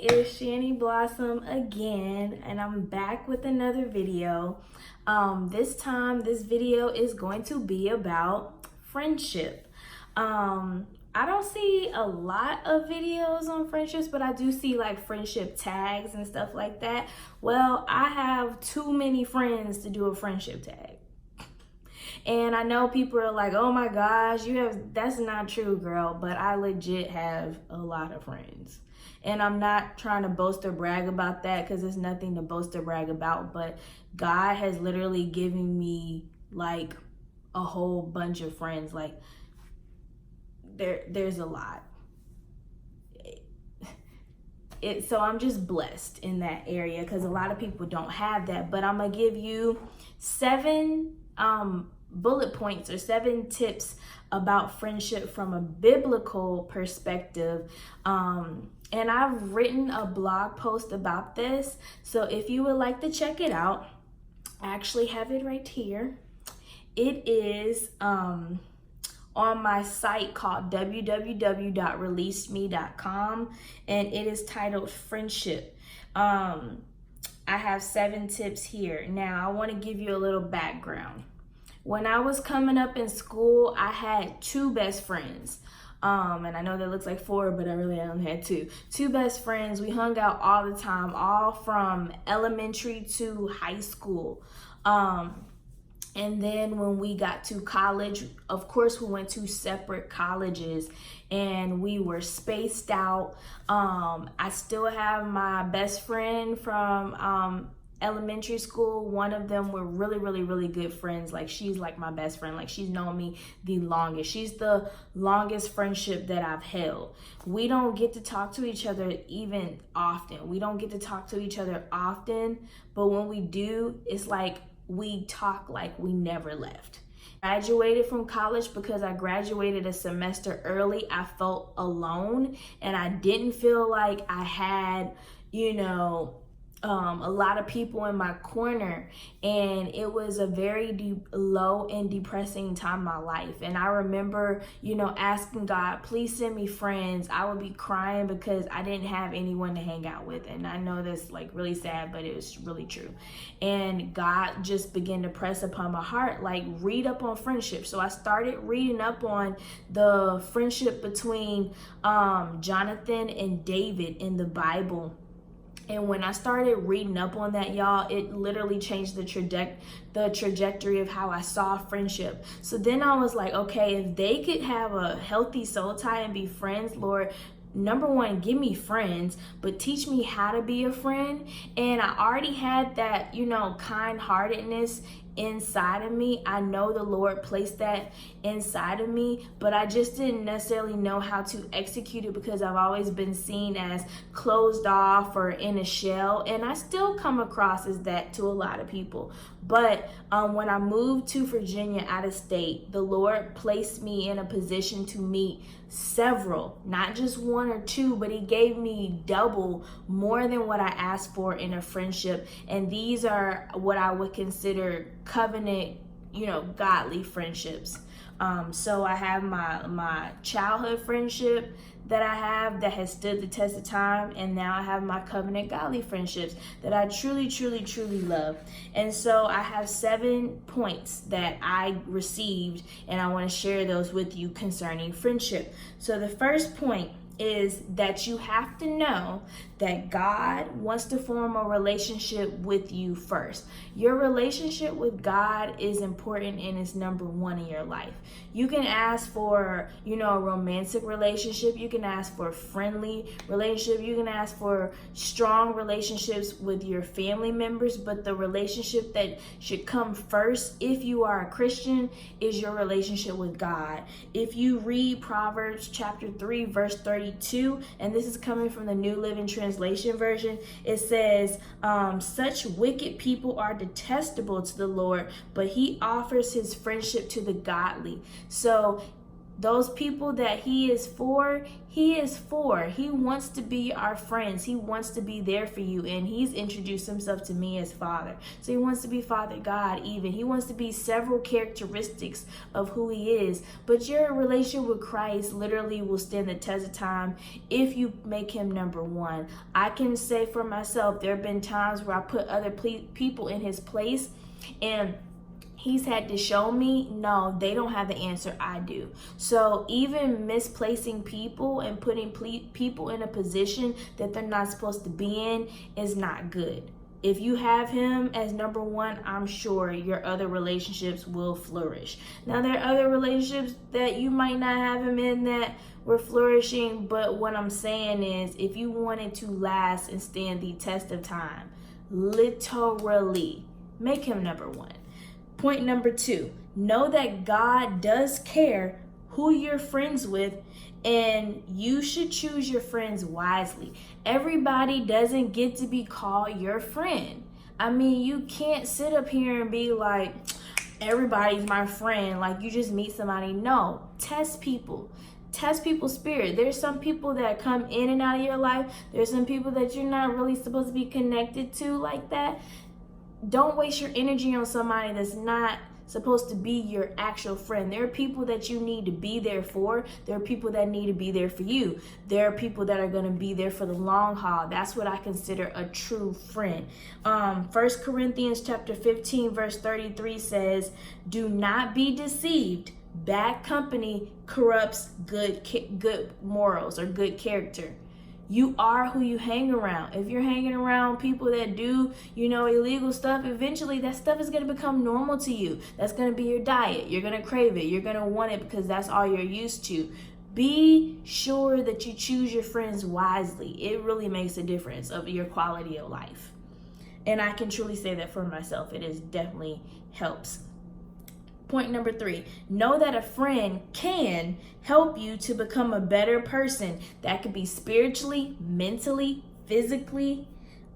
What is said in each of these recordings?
it's Shani Blossom again, and I'm back with another video. This time, this video is going to be about friendship. I don't see a lot of videos on friendships, but I do see like friendship tags and stuff like that. Well, I have too many friends to do a friendship tag. And I know people are like, oh my gosh, that's not true, girl. But I legit have a lot of friends. And I'm not trying to boast or brag about that because there's nothing to boast or brag about. But God has literally given me like a whole bunch of friends. Like there's a lot. So I'm just blessed in that area because a lot of people don't have that. But I'm gonna give you 7 bullet points or 7 tips about friendship from a biblical perspective. And I've written a blog post about this. So if you would like to check it out, I actually have it right here. It is on my site called www.releasedme.com, and it is titled Friendship. I have 7 tips here. Now, I want to give you a little background. When I was coming up in school, I had 2 best friends. And I know that looks like 4, but I really only had 2. 2 best friends. We hung out all the time, all from elementary to high school. And then when we got to college, of course, we went to separate colleges and we were spaced out. I still have my best friend from elementary school. One of them were really good friends. Like, she's like my best friend. Like, she's known me the longest. She's the longest friendship that I've held. We don't get to talk to each other even often. But when we do, it's like we talk like we never left. Graduated from college because I graduated a semester early. I felt alone and I didn't feel like I had, a lot of people in my corner, and it was a very low and depressing time in my life. And I remember, asking God, please send me friends. I would be crying because I didn't have anyone to hang out with. And I know that's like really sad, but it was really true. And God just began to press upon my heart, like, read up on friendship. So I started reading up on the friendship between Jonathan and David in the Bible. And when I started reading up on that, y'all, it literally changed the trajectory of how I saw friendship. So then I was like, okay, if they could have a healthy soul tie and be friends, Lord, number one, give me friends, but teach me how to be a friend. And I already had that, kind-heartedness inside of me. I know the Lord placed that inside of me, but I just didn't necessarily know how to execute it because I've always been seen as closed off or in a shell, and I still come across as that to a lot of people. But when I moved to Virginia out of state, the Lord placed me in a position to meet several, not just 1 or 2, but he gave me double, more than what I asked for in a friendship. And these are what I would consider covenant, godly friendships. So I have my childhood friendship that I have that has stood the test of time, and now I have my covenant godly friendships that I truly love. And so I have 7 points that I received, and I want to share those with you concerning friendship. So the first point is that you have to know that God wants to form a relationship with you first. Your relationship with God is important and is number 1 in your life. You can ask for, a romantic relationship. You can ask for a friendly relationship. You can ask for strong relationships with your family members, but the relationship that should come first, if you are a Christian, is your relationship with God. If you read Proverbs chapter 3, verse 32, and this is coming from the New Living Translation version, it says, such wicked people are detestable to the Lord, but he offers his friendship to the godly. So those people that he is for, he is for. He wants to be our friends. He wants to be there for you. And he's introduced himself to me as Father. So he wants to be Father God even. He wants to be several characteristics of who he is. But your relationship with Christ literally will stand the test of time if you make him number one. I can say for myself, there have been times where I put other people in his place, and he's had to show me, no, they don't have the answer, I do. So even misplacing people and putting people in a position that they're not supposed to be in is not good. If you have him as number one, I'm sure your other relationships will flourish. Now, there are other relationships that you might not have him in that were flourishing, but what I'm saying is, if you wanted to last and stand the test of time, literally, make him number one. Point number 2, know that God does care who you're friends with, and you should choose your friends wisely. Everybody doesn't get to be called your friend. I mean, you can't sit up here and be like, everybody's my friend, like you just meet somebody. No, test people. Test people's spirit. There's some people that come in and out of your life. There's some people that you're not really supposed to be connected to like that. Don't waste your energy on somebody that's not supposed to be your actual friend. There are people that you need to be there for. There are people that need to be there for you. There are people that are going to be there for the long haul. That's what I consider a true friend. 1 Corinthians chapter 15 verse 33 says, do not be deceived. Bad company corrupts good morals or good character. You are who you hang around. If you're hanging around people that do, illegal stuff, eventually that stuff is going to become normal to you. That's going to be your diet. You're going to crave it. You're going to want it because that's all you're used to. Be sure that you choose your friends wisely. It really makes a difference of your quality of life. And I can truly say that for myself. It is definitely helps. Point number 3, know that a friend can help you to become a better person. That could be spiritually, mentally, physically,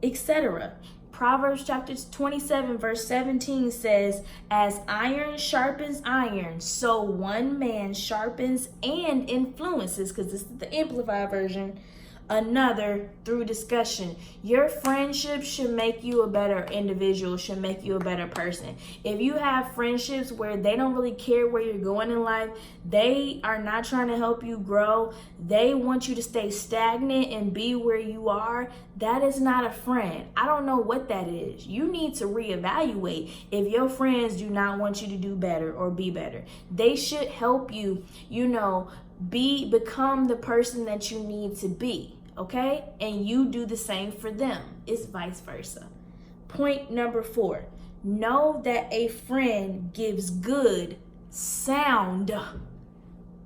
etc. Proverbs chapter 27 verse 17 says, as iron sharpens iron, so one man sharpens and influences, because this is the Amplified version, another through discussion. Your friendship should make you a better individual, should make you a better person. If you have friendships where they don't really care where you're going in life, they are not trying to help you grow, they want you to stay stagnant and be where you are, that is not a friend. I don't know what that is. You need to reevaluate if your friends do not want you to do better or be better. They should help you, become the person that you need to be. Okay? And you do the same for them. It's vice versa. Point number 4, know that a friend gives good, sound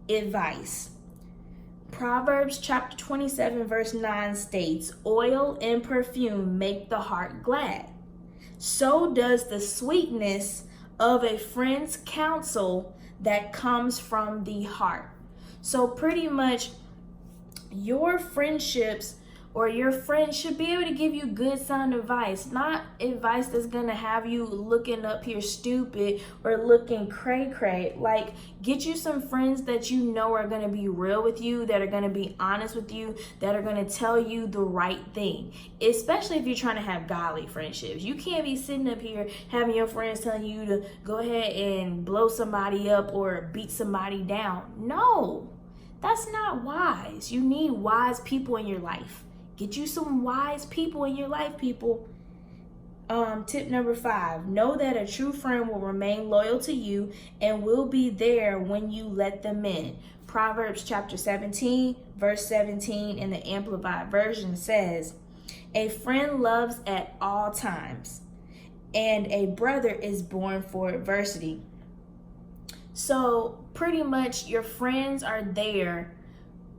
advice. Proverbs chapter 27 verse 9 states, oil and perfume make the heart glad. So does the sweetness of a friend's counsel that comes from the heart. So pretty much your friendships or your friends should be able to give you good sound advice, not advice that's gonna have you looking up here stupid or looking cray-cray. Like, get you some friends that you know are gonna be real with you, that are gonna be honest with you, that are gonna tell you the right thing, especially if you're trying to have godly friendships. You can't be sitting up here having your friends telling you to go ahead and blow somebody up or beat somebody down. No, that's not wise. You need wise people in your life. Get you some wise people in your life, people. Tip number 5, know that a true friend will remain loyal to you and will be there when you let them in. Proverbs chapter 17, verse 17 in the Amplified version says, a friend loves at all times, and a brother is born for adversity. So pretty much your friends are there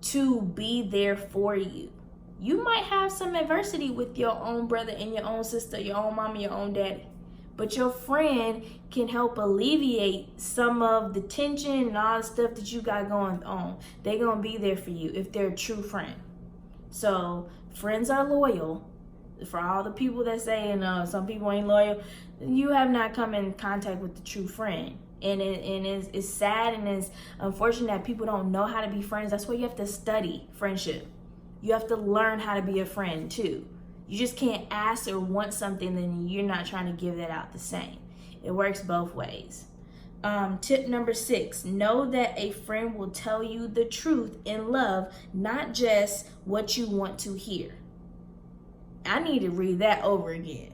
to be there for you. You might have some adversity with your own brother and your own sister, your own mom and your own daddy. But your friend can help alleviate some of the tension and all the stuff that you got going on. They're going to be there for you if they're a true friend. So friends are loyal. For all the people that say, some people ain't loyal, you have not come in contact with the true friend. And it's sad and it's unfortunate that people don't know how to be friends. That's why you have to study friendship. You have to learn how to be a friend too. You just can't ask or want something and you're not trying to give that out the same. It works both ways. Tip number 6, know that a friend will tell you the truth in love, not just what you want to hear. I need to read that over again.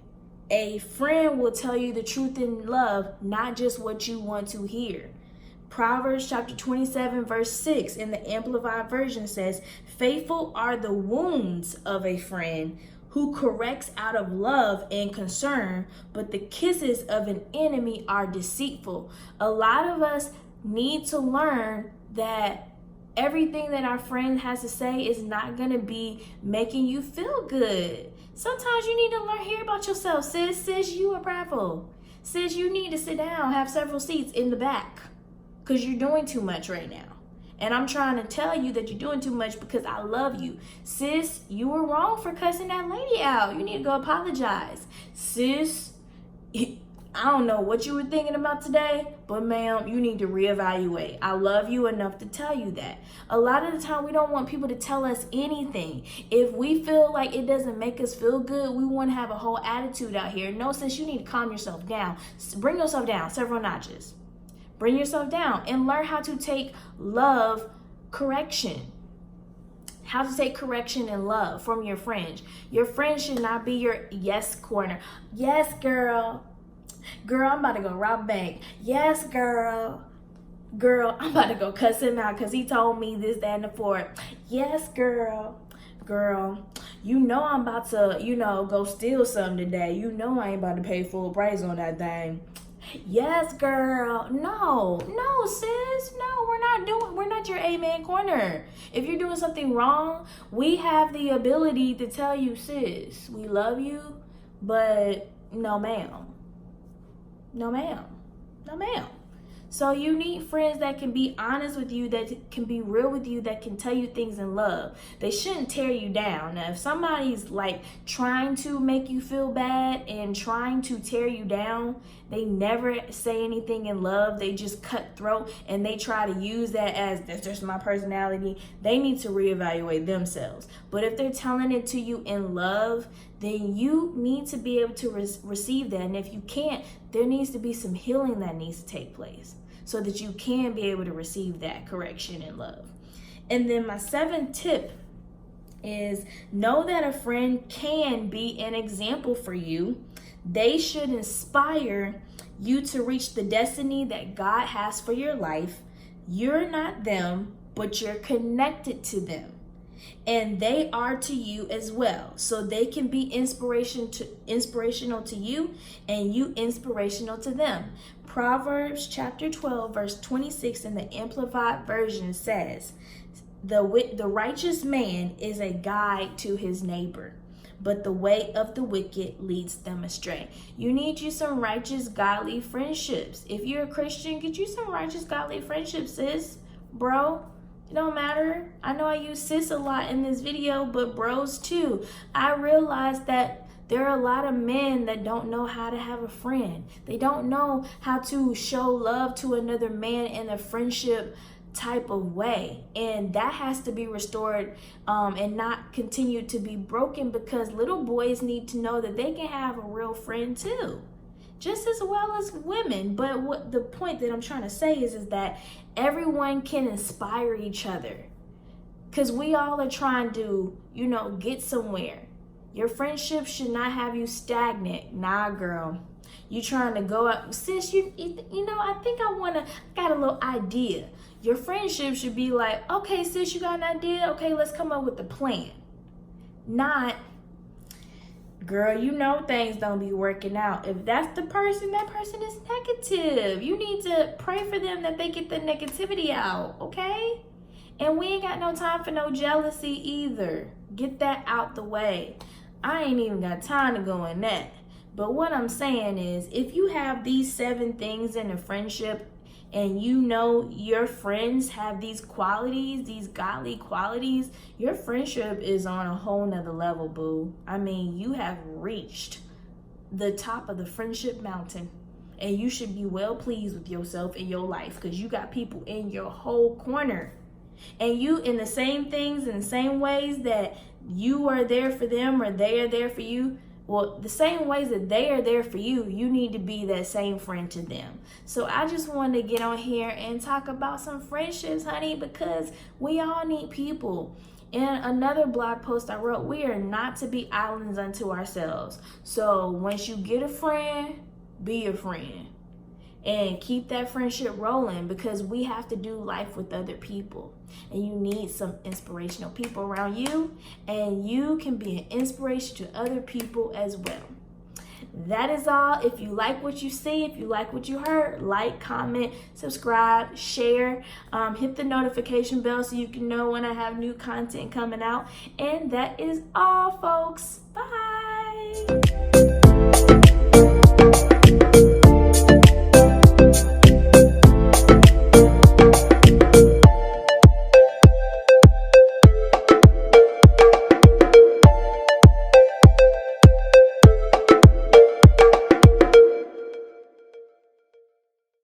A friend will tell you the truth in love, not just what you want to hear. Proverbs chapter 27 verse 6 in the Amplified Version says, faithful are the wounds of a friend who corrects out of love and concern, but the kisses of an enemy are deceitful. A lot of us need to learn that everything that our friend has to say is not going to be making you feel good. Sometimes you need to hear about yourself. Sis, you are prideful. Sis, you need to sit down, have several seats in the back because you're doing too much right now. And I'm trying to tell you that you're doing too much because I love you. Sis, you were wrong for cussing that lady out. You need to go apologize. Sis, I don't know what you were thinking about today, but ma'am, you need to reevaluate. I love you enough to tell you that. A lot of the time, we don't want people to tell us anything. If we feel like it doesn't make us feel good, we want to have a whole attitude out here. No, sis, you need to calm yourself down. Bring yourself down several notches. Bring yourself down and learn how to take love correction. How to take correction and love from your friends. Your friends should not be your yes corner. Yes, girl. Girl, I'm about to go rob a bank. Yes, girl. Girl, I'm about to go cuss him out because he told me this, that, and the fourth. Yes, girl. Girl, you know I'm about to, go steal something today. You know I ain't about to pay full price on that thing. Yes, girl. No, sis. No, we're not your amen corner. If you're doing something wrong, we have the ability to tell you, sis, we love you, but no, ma'am. No, ma'am. No, ma'am. So you need friends that can be honest with you, that can be real with you, that can tell you things in love. They shouldn't tear you down. Now, if somebody's like trying to make you feel bad and trying to tear you down, they never say anything in love. They just cut throat and they try to use that as, that's just my personality. They need to reevaluate themselves. But if they're telling it to you in love, then you need to be able to receive that. And if you can't, there needs to be some healing that needs to take place so that you can be able to receive that correction and love. And then my 7th tip is know that a friend can be an example for you. They should inspire you to reach the destiny that God has for your life. You're not them, but you're connected to them. And they are to you as well. So they can be inspirational to you and you inspirational to them. Proverbs chapter 12 verse 26 in the Amplified Version says, the righteous man is a guide to his neighbor, but the way of the wicked leads them astray. You need you some righteous, godly friendships. If you're a Christian, get you some righteous, godly friendships, sis, bro. It don't matter. I know I use sis a lot in this video, but bros too. I realize that there are a lot of men that don't know how to have a friend. They don't know how to show love to another man in a friendship type of way. And that has to be restored and not continue to be broken, because little boys need to know that they can have a real friend too, just as well as women. But what the point that I'm trying to say is that everyone can inspire each other, because we all are trying to, get somewhere. Your friendship should not have you stagnant. Nah, girl. You trying to go up, sis, I think I got a little idea. Your friendship should be like, okay, sis, you got an idea? Okay, let's come up with a plan. Not, girl, things don't be working out. If that's the person, that person is negative. You need to pray for them that they get the negativity out, okay? And we ain't got no time for no jealousy either. Get that out the way. I ain't even got time to go in that. But what I'm saying is, if you have these 7 things in a friendship, and your friends have these qualities, these godly qualities, your friendship is on a whole nother level, boo. I mean, you have reached the top of the friendship mountain. And you should be well pleased with yourself and your life, because you got people in your whole corner. And you, in the same things, in the same ways that you are there for them or they are there for you, well, the same ways that they are there for you, you need to be that same friend to them. So I just wanted to get on here and talk about some friendships, honey, because we all need people. In another blog post I wrote, we are not to be islands unto ourselves. So once you get a friend, be a friend. And keep that friendship rolling, because we have to do life with other people. And you need some inspirational people around you. And you can be an inspiration to other people as well. That is all. If you like what you see, if you like what you heard, like, comment, subscribe, share, hit the notification bell so you can know when I have new content coming out. And that is all, folks. Bye.